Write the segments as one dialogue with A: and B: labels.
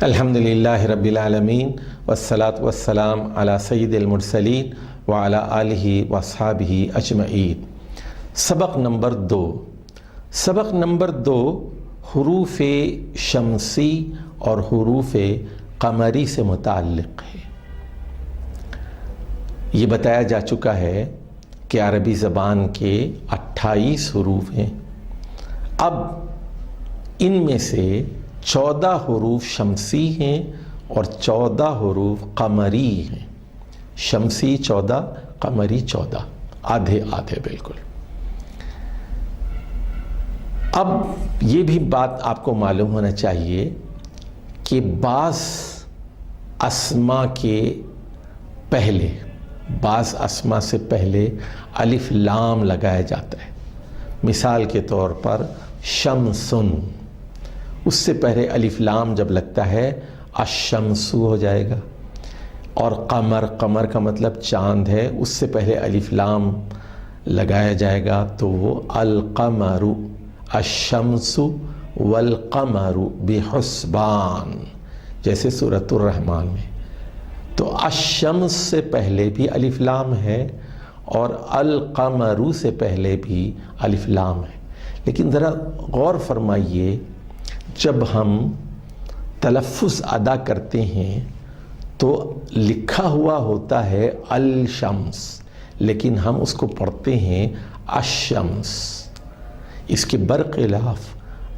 A: الحمدللہ رب العالمین والصلاة والسلام علی سید المرسلین وعلی آلہ واصحابہ اجمعین۔ سبق نمبر دو حروف شمسی اور حروف قمری سے متعلق ہے۔ یہ بتایا جا چکا ہے کہ عربی زبان کے 28 حروف ہیں۔ اب ان میں سے 14 حروف شمسی ہیں اور 14 حروف قمری ہیں۔ شمسی 14، قمری 14، آدھے آدھے بالکل۔ اب یہ بھی بات آپ کو معلوم ہونا چاہیے کہ بعض اسما کے پہلے، بعض اسما سے پہلے الف لام لگایا جاتا ہے۔ مثال کے طور پر شمسن، اس سے پہلے الف لام جب لگتا ہے الشمسو ہو جائے گا۔ اور قمر، قمر کا مطلب چاند ہے، اس سے پہلے الف لام لگایا جائے گا تو وہ القمر، الشمس والقمر بحسبان، جیسے سورۃ الرحمن میں۔ تو الشمس سے پہلے بھی الف لام ہے اور القمر سے پہلے بھی الف لام ہے۔ لیکن ذرا غور فرمائیے، جب ہم تلفظ ادا کرتے ہیں تو لکھا ہوا ہوتا ہے الشمس، لیکن ہم اس کو پڑھتے ہیں الشمس۔ اس کے برخلاف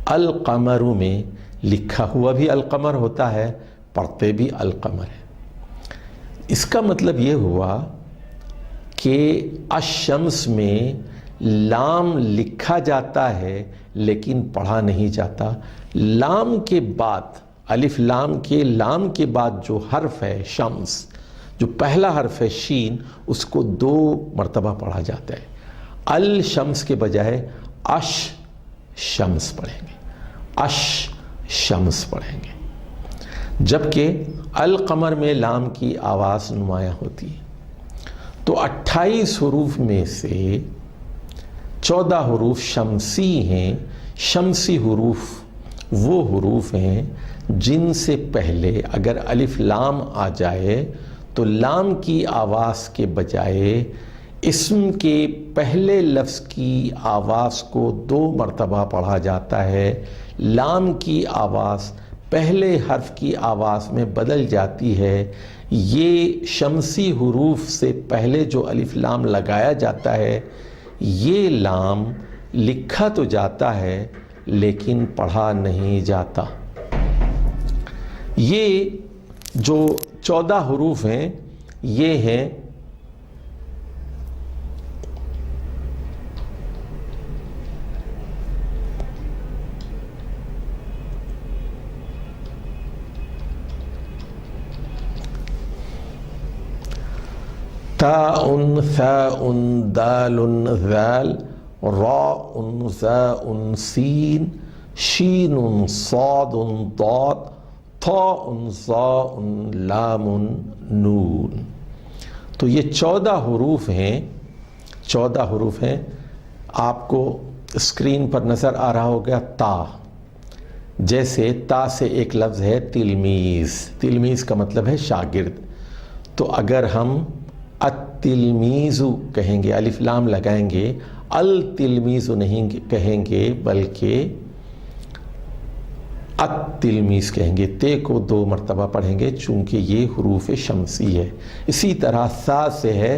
A: القمر میں لکھا ہوا بھی القمر ہوتا ہے، پڑھتے بھی القمر ہے۔ اس کا مطلب یہ ہوا کہ الشمس میں لام لکھا جاتا ہے لیکن پڑھا نہیں جاتا۔ لام کے بعد، الف لام کے لام کے بعد جو حرف ہے شمس، جو پہلا حرف ہے شین، اس کو 2 مرتبہ پڑھا جاتا ہے۔ الشمس کے بجائے اش شمس پڑھیں گے، اش شمس پڑھیں گے۔ جبکہ القمر میں لام کی آواز نمایاں ہوتی ہے۔ تو 28 حروف میں سے 14 حروف شمسی ہیں۔ شمسی حروف وہ حروف ہیں جن سے پہلے اگر الف لام آ جائے تو لام کی آواز کے بجائے اسم کے پہلے لفظ کی آواز کو 2 مرتبہ پڑھا جاتا ہے۔ لام کی آواز پہلے حرف کی آواز میں بدل جاتی ہے۔ یہ شمسی حروف سے پہلے جو الف لام لگایا جاتا ہے، یہ لام لکھا تو جاتا ہے لیکن پڑھا نہیں جاتا۔ یہ جو 14 حروف ہیں یہ ہیں تاء، ثاء، دال، ذال، راء، زاء، سین، شین، صاد، ضاد، طاء، ظاء، لام، نون۔ تو یہ 14 حروف ہیں، 14 حروف ہیں۔ آپ کو اسکرین پر نظر آ رہا ہوگا تا، جیسے تا سے ایک لفظ ہے تلمیذ، تلمیذ کا مطلب ہے شاگرد۔ تو اگر ہم التلمیذ کہیں گے، الف لام لگائیں گے، التلمیذ نہیں کہیں گے بلکہ التلمیذ کہیں گے۔ تے کو 2 مرتبہ پڑھیں گے چونکہ یہ حروف شمسی ہے۔ اسی طرح ثا سے ہے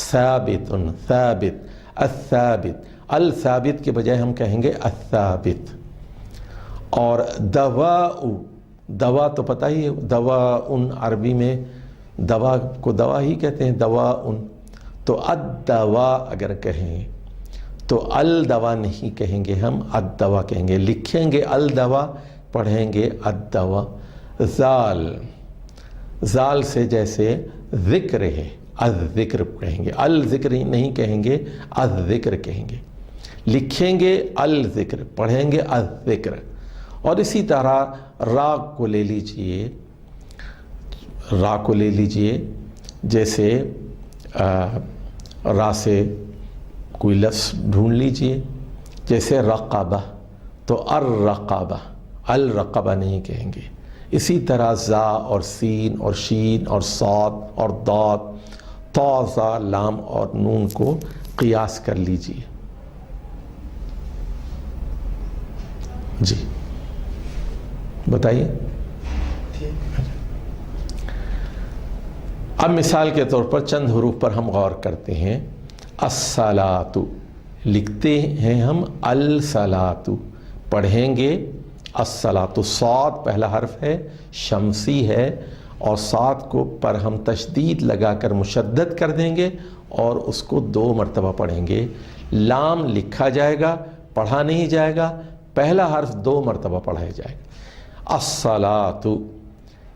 A: ثابت، ثابت، الثابت، الثابت کے بجائے ہم کہیں گے الثابت۔ اور دواء، دوا تو پتہ ہی ہے، دواء عربی میں دوا کو دوا ہی کہتے ہیں، دواء۔ تو الدوا اگر کہیں تو الدوا نہیں کہیں گے، ہم الدوا کہیں گے۔ لکھیں گے الدوا، پڑھیں گے الدوا۔ زال، زال سے جیسے ذکر ہے، الذکر کہیں گے، الذکر نہیں کہیں گے، الذکر کہیں گے۔ لکھیں گے الذکر، پڑھیں گے الذکر۔ اور اسی طرح را کو لے لیجئے، را کو لے لیجئے، جیسے را سے کوئی لفظ ڈھونڈ لیجئے، جیسے رقبہ، تو الرقبہ، الرقبہ نہیں کہیں گے، اسی طرح زا اور سین اور شین اور صاد اور ضاد، طا زا لام اور نون کو قیاس کر لیجئے. جی بتائیے. اب مثال کے طور پر چند حروف پر ہم غور کرتے ہیں. الصلاۃ لکھتے ہیں ہم الصلاۃ، پڑھیں گے الصلاۃ. صاد پہلا حرف ہے، شمسی ہے، اور صاد کو پر ہم تشدید لگا کر مشدد کر دیں گے اور اس کو 2 مرتبہ پڑھیں گے. لام لکھا جائے گا، پڑھا نہیں جائے گا، پہلا حرف 2 مرتبہ پڑھایا جائے گا. الصلاۃ.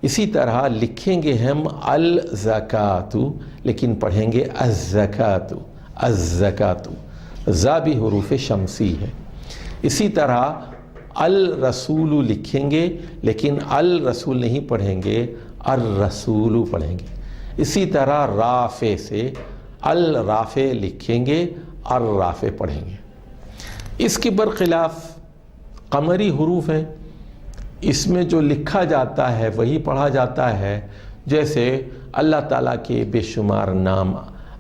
A: اسی طرح لکھیں گے ہم الزکاۃ، لیکن پڑھیں گے الزکاۃ. الزکاۃ زا بھی حروف شمسی ہے. اسی طرح الرسول لکھیں گے، لیکن الرسول نہیں پڑھیں گے، الرسول پڑھیں گے. اسی طرح رافع سے الرافع لکھیں گے، الرافع پڑھیں گے. اس کے برخلاف قمری حروف ہیں، اس میں جو لکھا جاتا ہے وہی پڑھا جاتا ہے. جیسے اللہ تعالیٰ کے بے شمار نام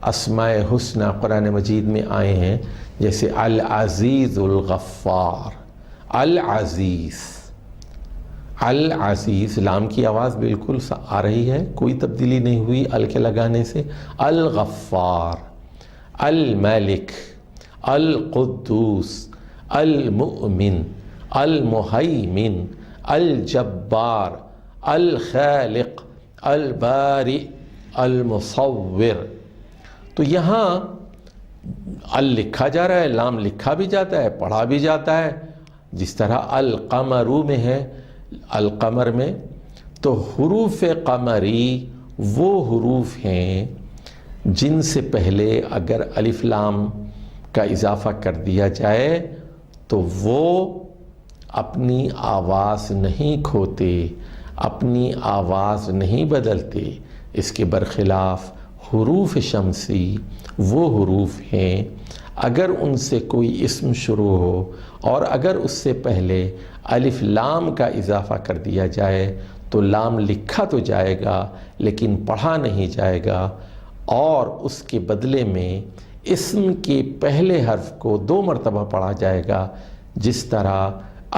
A: اسماء حسنہ قرآن مجید میں آئے ہیں، جیسے العزیز الغفار. العزیز، العزیز لام کی آواز بالکل آ رہی ہے، کوئی تبدیلی نہیں ہوئی ال کے لگانے سے. الغفار، الملک، القدوس، المؤمن، المہیمن، الجبار، الخالق، البارئ، المصور. تو یہاں ال لکھا جا رہا ہے، لام لکھا بھی جاتا ہے، پڑھا بھی جاتا ہے. جس طرح القمر میں ہے، القمر میں. تو حروف قمری وہ حروف ہیں جن سے پہلے اگر الف لام کا اضافہ کر دیا جائے تو وہ اپنی آواز نہیں کھوتے، اپنی آواز نہیں بدلتے. اس کے برخلاف حروف شمسی وہ حروف ہیں اگر ان سے کوئی اسم شروع ہو اور اگر اس سے پہلے الف لام کا اضافہ کر دیا جائے تو لام لکھا تو جائے گا لیکن پڑھا نہیں جائے گا، اور اس کے بدلے میں اسم کے پہلے حرف کو 2 مرتبہ پڑھا جائے گا. جس طرح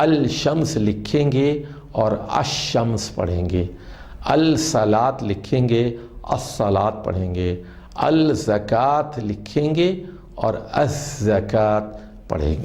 A: الشمس لکھیں گے اور الشمس پڑھیں گے، الصلاۃ لکھیں گے، الصلاۃ پڑھیں گے، الزکاۃ لکھیں گے اور الزکاۃ پڑھیں گے.